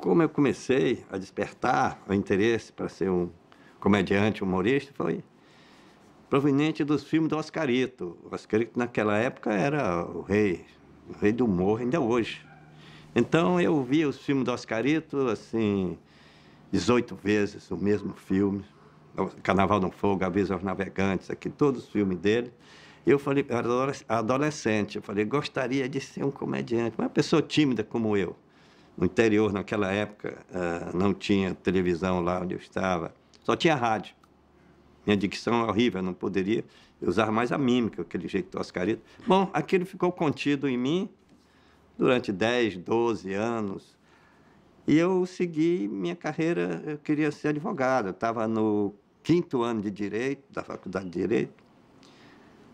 como eu comecei a despertar o interesse para ser um comediante, humorista, foi proveniente dos filmes do Oscarito. O Oscarito, naquela época, era o rei do humor, ainda hoje. Então, eu via os filmes do Oscarito, assim, 18 vezes o mesmo filme. O Carnaval no Fogo, Aviso aos Navegantes, aqui, todos os filmes dele. Eu falei, eu era adolescente, eu falei, gostaria de ser um comediante, uma pessoa tímida como eu. No interior, naquela época, não tinha televisão lá onde eu estava, só tinha rádio. Minha dicção é horrível, eu não poderia usar mais a mímica, aquele jeito do Oscarito. Bom, aquilo ficou contido em mim durante 10, 12 anos. E eu segui minha carreira, eu queria ser advogado. Eu estava no 5º ano de Direito, da Faculdade de Direito,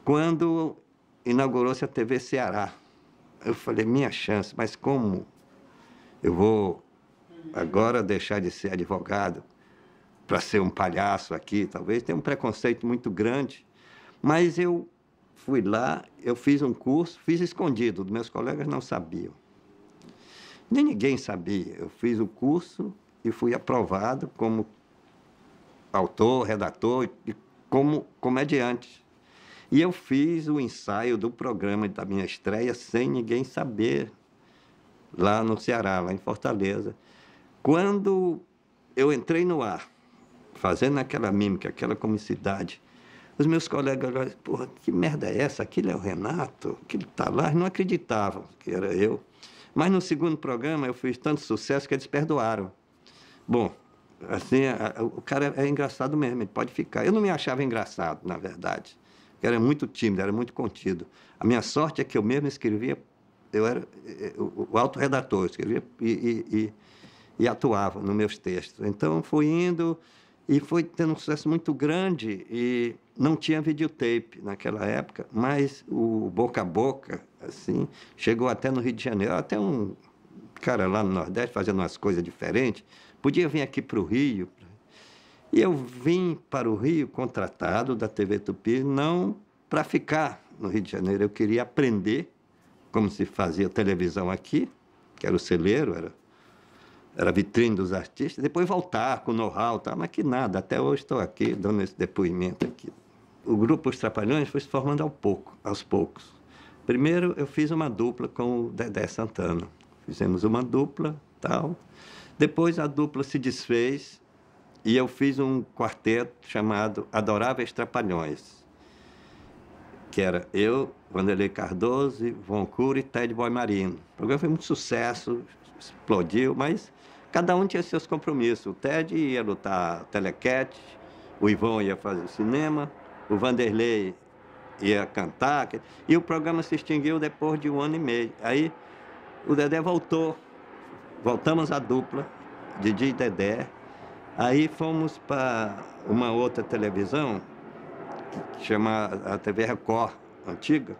quando inaugurou-se a TV Ceará. Eu falei, minha chance, mas como eu vou agora deixar de ser advogado para ser um palhaço aqui? Talvez tenha um preconceito muito grande. Mas eu fui lá, eu fiz um curso, fiz escondido, meus colegas não sabiam. Nem ninguém sabia. Eu fiz o curso e fui aprovado como autor, redator e como comediante. E eu fiz o ensaio do programa da minha estreia sem ninguém saber, lá no Ceará, lá em Fortaleza. Quando eu entrei no ar, fazendo aquela mímica, aquela comicidade, os meus colegas olharam, porra, que merda é essa? Aquilo é o Renato? Aquilo está lá? Não acreditavam que era eu. Mas no segundo programa eu fiz tanto sucesso que eles perdoaram. Bom, assim, o cara é engraçado mesmo, ele pode ficar. Eu não me achava engraçado, na verdade. Eu era muito tímido, era muito contido. A minha sorte é que eu mesmo escrevia, eu era o autorredator, eu escrevia e atuava nos meus textos. Então, fui indo e foi tendo um sucesso muito grande e não tinha videotape naquela época, mas o boca a boca, assim, chegou até no Rio de Janeiro. Até um cara lá no Nordeste fazendo umas coisas diferentes, podia vir aqui para o Rio. E eu vim para o Rio contratado da TV Tupi, não para ficar no Rio de Janeiro. Eu queria aprender como se fazia televisão aqui, que era o celeiro, era a vitrine dos artistas, depois voltar com know-how, tá? Mas que nada, até hoje estou aqui dando esse depoimento aqui. O grupo Os Trapalhões foi se formando aos poucos. Primeiro eu fiz uma dupla com o Dedé Santana. Fizemos uma dupla, tal. Depois a dupla se desfez e eu fiz um quarteto chamado Adoráveis Trapalhões, que era eu, Vanderlei Cardoso, Von Cury e Ted Boy Marino. O programa foi muito sucesso, explodiu, mas cada um tinha seus compromissos. O Ted ia lutar telequete, o Ivon ia fazer cinema, o Vanderlei ia cantar, e o programa se extinguiu depois de 1 ano e meio. Aí o Dedé voltamos à dupla, Didi e Dedé. Aí fomos para uma outra televisão, que chama a TV Record, antiga,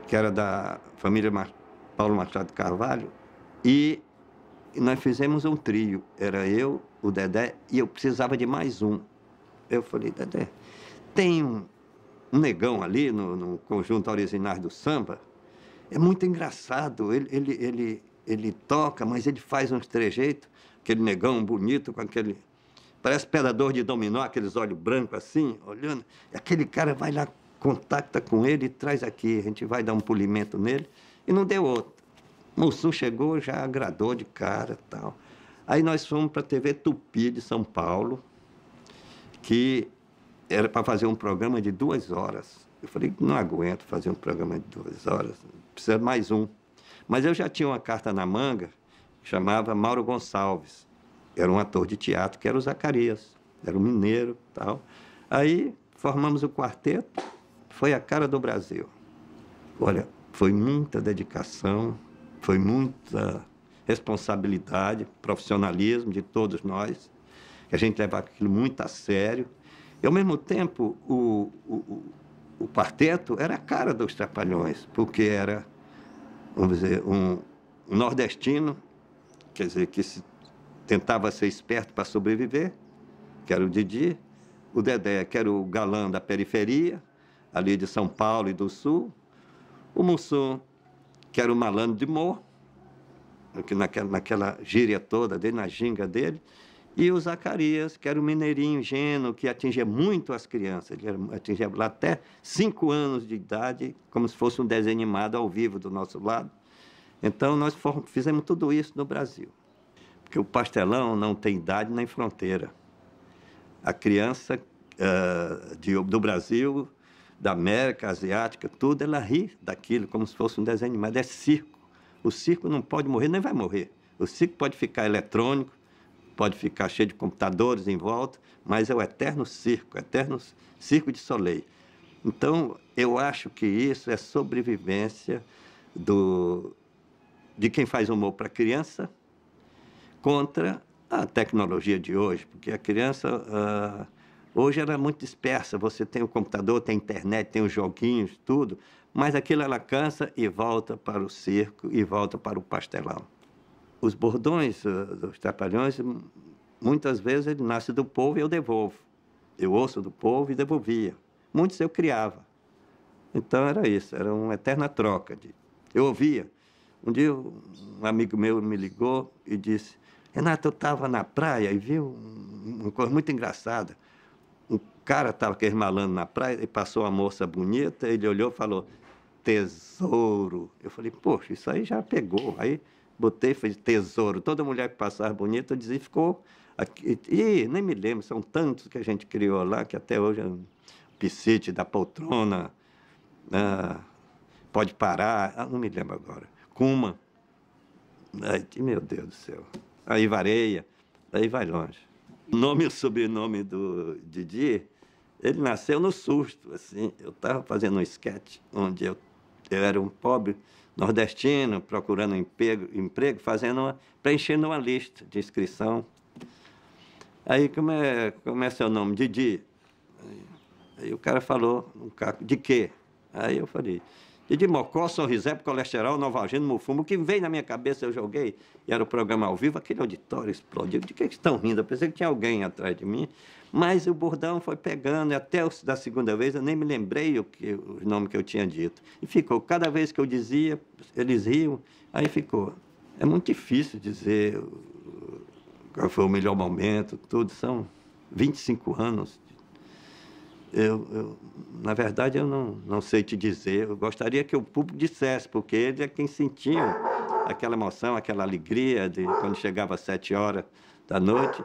que era da família Paulo Machado de Carvalho, e nós fizemos um trio. Era eu, o Dedé, e eu precisava de mais um. Eu falei, Dedé, tem um negão ali no conjunto Originais do Samba, é muito engraçado, ele toca, mas ele faz uns trejeitos, aquele negão bonito com aquele... Parece pedrador de dominó, aqueles olhos brancos assim, olhando. E aquele cara vai lá, contacta com ele e traz aqui. A gente vai dar um polimento nele. E não deu outro. O Mussum chegou, já agradou de cara e tal. Aí nós fomos para a TV Tupi de São Paulo, que era para fazer um programa de 2 horas. Eu falei, não aguento fazer um programa de 2 horas, precisa de mais um. Mas eu já tinha uma carta na manga, que chamava Mauro Gonçalves. Era um ator de teatro, que era o Zacarias. Era um mineiro e tal. Aí formamos o quarteto, foi a cara do Brasil. Olha, foi muita dedicação, foi muita responsabilidade, profissionalismo de todos nós, que a gente levava aquilo muito a sério. E, ao mesmo tempo, o quarteto era a cara dos Trapalhões, porque era, vamos dizer, um nordestino, quer dizer, que tentava ser esperto para sobreviver, que era o Didi, o Dedé, que era o galã da periferia, ali de São Paulo e do Sul, o Mussum, que era o malandro de humor, naquela gíria toda dele, na ginga dele, e o Zacarias, que era um mineirinho ingênuo, que atingia muito as crianças. Ele atingia lá até 5 anos de idade, como se fosse um desenho animado ao vivo do nosso lado. Então, nós fizemos tudo isso no Brasil. Porque o pastelão não tem idade nem fronteira. A criança do Brasil, da América Asiática, tudo, ela ri daquilo como se fosse um desenho animado. É circo. O circo não pode morrer, nem vai morrer. O circo pode ficar eletrônico, pode ficar cheio de computadores em volta, mas é o eterno circo de Soleil. Então, eu acho que isso é sobrevivência de quem faz humor para a criança contra a tecnologia de hoje, porque a criança hoje ela é muito dispersa. Você tem o computador, tem a internet, tem os joguinhos, tudo, mas aquilo ela cansa e volta para o circo e volta para o pastelão. Os bordões dos Trapalhões, muitas vezes ele nasce do povo e eu devolvo. Eu ouço do povo e devolvia. Muitos eu criava. Então era isso, era uma eterna troca. Eu ouvia. Um dia um amigo meu me ligou e disse: Renato, eu estava na praia e vi uma coisa muito engraçada. Um cara estava quermalando na praia e passou uma moça bonita, ele olhou e falou: tesouro. Eu falei: poxa, isso aí já pegou. Aí botei e fiz tesouro. Toda mulher que passava bonita, eu dizia, ficou aqui. E nem me lembro, são tantos que a gente criou lá, que até hoje é um Piscite, da poltrona, pode parar, não me lembro agora. Cuma. Meu Deus do céu. Aí Vareia, aí vai longe. O nome e o sobrenome do Didi, ele nasceu no susto, assim. Eu estava fazendo um esquete onde eu era um pobre nordestino, procurando emprego, preenchendo uma lista de inscrição. Aí, como é seu nome? Didi. Aí o cara falou, de quê? Aí eu falei, Didi Mocó, Sorrisé, colesterol, Novalgina, Mufumo. O que veio na minha cabeça, eu joguei, e era o programa ao vivo, aquele auditório explodiu. De que estão rindo? Eu pensei que tinha alguém atrás de mim, mas o bordão foi pegando, e até da segunda vez eu nem me lembrei o nome que eu tinha dito. E ficou, cada vez que eu dizia, eles riam, aí ficou. É muito difícil dizer qual foi o melhor momento, tudo, são 25 anos. Na verdade, eu não sei te dizer. Eu gostaria que o público dissesse, porque ele é quem sentiu aquela emoção, aquela alegria de quando chegava às 7 horas da noite.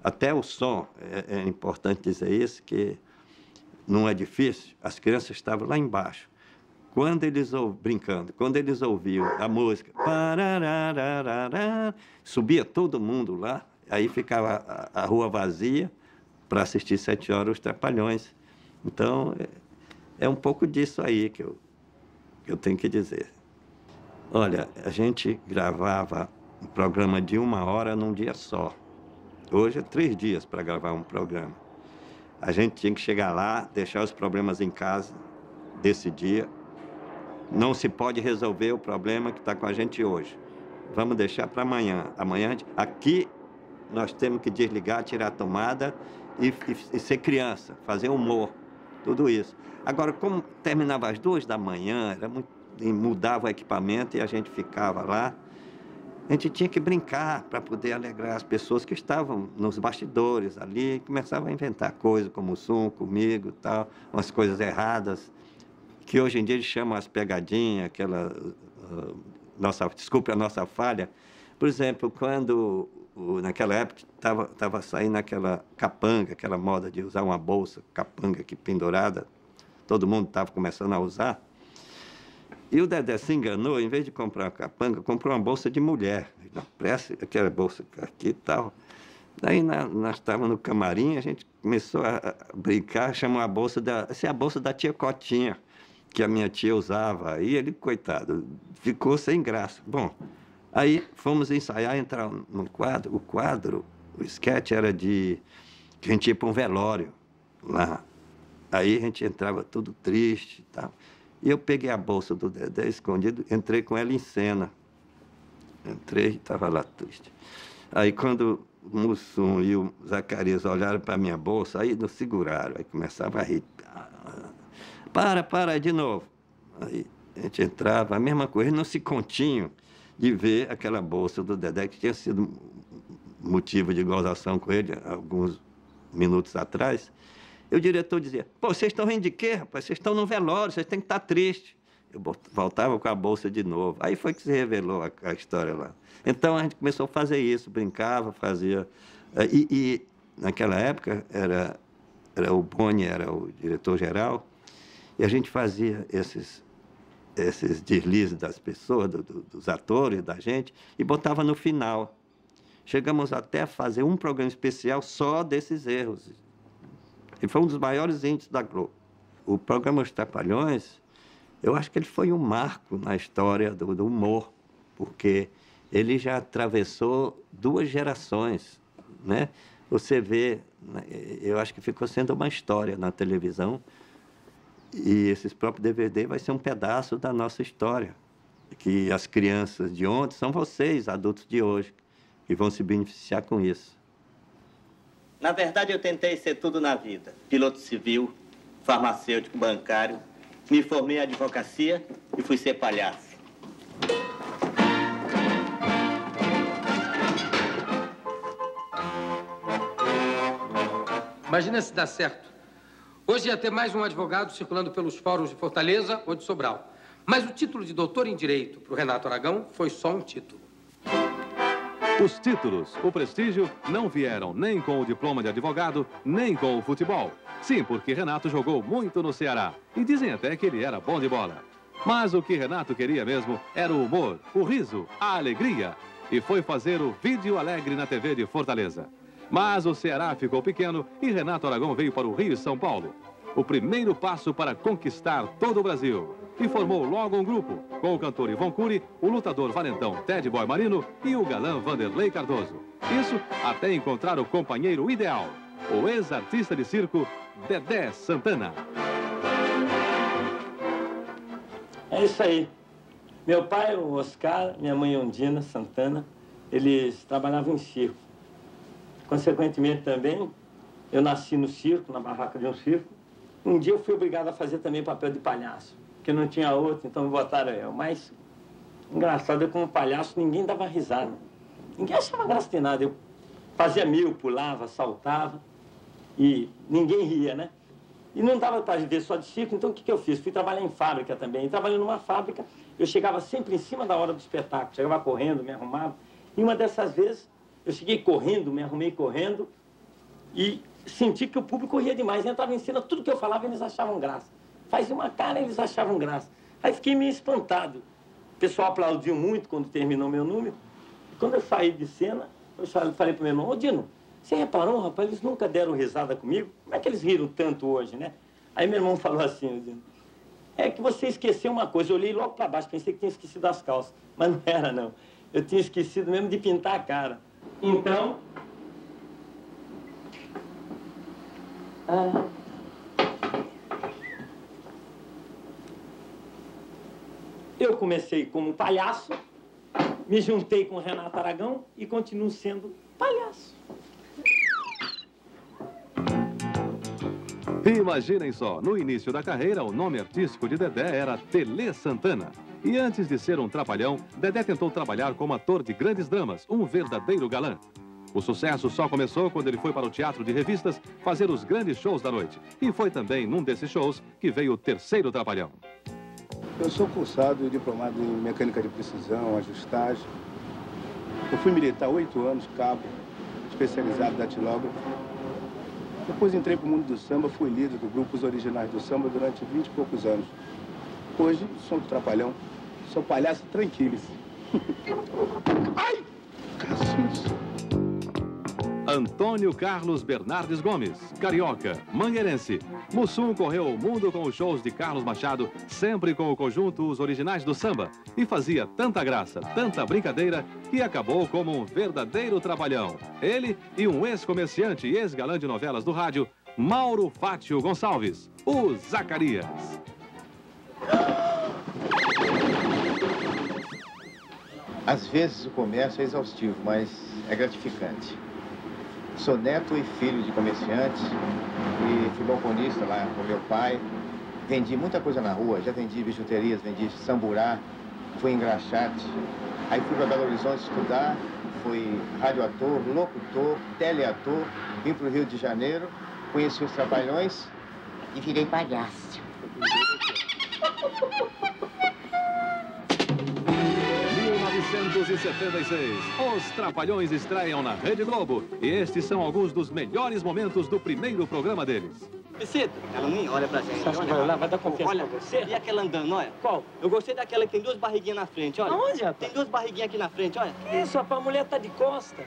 Até o som, é importante dizer isso, que não é difícil. As crianças estavam lá embaixo. Brincando, quando eles ouviam a música, subia todo mundo lá, aí ficava a rua vazia para assistir 7 horas os Trapalhões. Então, é um pouco disso aí que eu tenho que dizer. Olha, a gente gravava um programa de 1 hora num dia só. Hoje é 3 dias para gravar um programa. A gente tinha que chegar lá, deixar os problemas em casa desse dia. Não se pode resolver o problema que está com a gente hoje. Vamos deixar para amanhã. Amanhã, aqui, nós temos que desligar, tirar a tomada e ser criança, fazer humor, tudo isso. Agora, como terminava às 2 da manhã, mudava o equipamento e a gente ficava lá, a gente tinha que brincar para poder alegrar as pessoas que estavam nos bastidores ali, e começava a inventar coisas como o Zoom comigo, tal, umas coisas erradas, que hoje em dia eles chamam as pegadinhas, desculpe a nossa falha. Por exemplo, quando naquela época estava saindo aquela capanga, aquela moda de usar uma bolsa capanga aqui pendurada, todo mundo estava começando a usar. E o Dedé se enganou, em vez de comprar uma capanga, comprou uma bolsa de mulher. Parece aquela bolsa aqui e tal. Daí nós estávamos no camarim, a gente começou a brincar, chamou a bolsa essa é a bolsa da tia Cotinha, que a minha tia usava. Aí ele, coitado, ficou sem graça. Bom, aí fomos ensaiar, entrar no quadro. O sketch era que a gente ia para um velório lá. Aí a gente entrava tudo triste e tal. E eu peguei a bolsa do Dedé escondido, entrei com ela em cena. Entrei e estava lá triste. Aí quando o Mussum e o Zacarias olharam para a minha bolsa, aí nos seguraram, aí começava a rir. Para, de novo. Aí a gente entrava, a mesma coisa, não se continham. de ver aquela bolsa do Dedé, que tinha sido motivo de gozação com ele alguns minutos atrás. E o diretor dizia: pô, vocês estão rindo de quê, rapaz? Vocês estão no velório, vocês têm que estar tristes. Eu voltava com a bolsa de novo. Aí foi que se revelou a história lá. Então a gente começou a fazer isso, brincava, fazia. E naquela época era o Boni, era o diretor-geral, e a gente fazia esses deslizes das pessoas, dos atores, da gente, e botava no final. Chegamos até a fazer um programa especial só desses erros. E foi um dos maiores índices da Globo. O programa Os Trapalhões, eu acho que ele foi um marco na história do humor, porque ele já atravessou 2 gerações, né? Você vê, eu acho que ficou sendo uma história na televisão, e esses próprios DVD vai ser um pedaço da nossa história, que as crianças de ontem são vocês, adultos de hoje, que vão se beneficiar com isso. Na verdade, eu tentei ser tudo na vida. Piloto civil, farmacêutico, bancário. Me formei em advocacia e fui ser palhaço. Imagina se dá certo. Hoje ia ter mais um advogado circulando pelos fóruns de Fortaleza ou de Sobral. Mas o título de doutor em Direito para o Renato Aragão foi só um título. Os títulos, o prestígio, não vieram nem com o diploma de advogado, nem com o futebol. Sim, porque Renato jogou muito no Ceará. E dizem até que ele era bom de bola. Mas o que Renato queria mesmo era o humor, o riso, a alegria. E foi fazer o Vídeo Alegre na TV de Fortaleza. Mas o Ceará ficou pequeno e Renato Aragão veio para o Rio e São Paulo. O primeiro passo para conquistar todo o Brasil. E formou logo um grupo, com o cantor Ivon Cury, o lutador valentão Ted Boy Marino e o galã Vanderlei Cardoso. Isso até encontrar o companheiro ideal, o ex-artista de circo Dedé Santana. É isso aí. Meu pai, o Oscar, minha mãe, Ondina Santana, eles trabalhavam em circo. Consequentemente também, eu nasci no circo, na barraca de um circo. Um dia eu fui obrigado a fazer também papel de palhaço, porque não tinha outro, então me botaram eu. Mas, engraçado, eu como palhaço, ninguém dava risada. Ninguém achava graça de nada. Eu fazia mil, pulava, saltava, e ninguém ria, né? E não dava para viver só de circo, então o que eu fiz? Fui trabalhar em fábrica também. E trabalhando numa fábrica, eu chegava sempre em cima da hora do espetáculo. Chegava correndo, me arrumava. E uma dessas vezes, eu cheguei correndo, me arrumei correndo e senti que o público ria demais. Entrava em cena, tudo que eu falava eles achavam graça. Fazia uma cara, eles achavam graça. Aí fiquei meio espantado. O pessoal aplaudiu muito quando terminou meu número. E quando eu saí de cena, eu falei para o meu irmão: ô Dino, você reparou, rapaz, eles nunca deram risada comigo? Como é que eles riram tanto hoje, né? Aí meu irmão falou assim: Dino, é que você esqueceu uma coisa. Eu olhei logo para baixo, pensei que tinha esquecido as calças. Mas não era, não. Eu tinha esquecido mesmo de pintar a cara. Então... eu comecei como palhaço, me juntei com o Renato Aragão e continuo sendo palhaço. Imaginem só, no início da carreira, o nome artístico de Dedé era Tele Santana. E antes de ser um trapalhão, Dedé tentou trabalhar como ator de grandes dramas, um verdadeiro galã. O sucesso só começou quando ele foi para o teatro de revistas fazer os grandes shows da noite. E foi também num desses shows que veio o terceiro trapalhão. Eu sou cursado e diplomado em mecânica de precisão, ajustagem. Eu fui militar 8 anos, cabo, especializado datilógrafo. Depois entrei para o mundo do samba, fui líder do grupos originais do samba durante 20 e poucos anos. Hoje sou trapalhão, sou palhaço tranquilos. Ai, cacete! Antônio Carlos Bernardes Gomes, carioca, mangueirense. Mussum correu o mundo com os shows de Carlos Machado, sempre com o conjunto Os Originais do Samba. E fazia tanta graça, tanta brincadeira, que acabou como um verdadeiro trapalhão. Ele e um ex-comerciante e ex-galã de novelas do rádio, Mauro Fátio Gonçalves, o Zacarias. Às vezes o comércio é exaustivo, mas é gratificante. Sou neto e filho de comerciantes e fui balconista lá com meu pai. Vendi muita coisa na rua, já vendi bijuterias, vendi samburá, fui engraxate. Aí fui para Belo Horizonte estudar, fui radioator, locutor, teleator, vim para o Rio de Janeiro, conheci os Trapalhões e virei palhaço. 1976, os Trapalhões estreiam na Rede Globo. E estes são alguns dos melhores momentos do primeiro programa deles. Piscita, ela nem olha pra gente. Você acha que vai olhar? Vai dar confiança Olha, pra você? e aquela andando, olha? Qual? Eu gostei daquela que tem duas barriguinhas na frente, olha. Aonde, rapaz? Tem duas barriguinhas aqui na frente, olha. Isso, rapaz, a mulher tá de costa.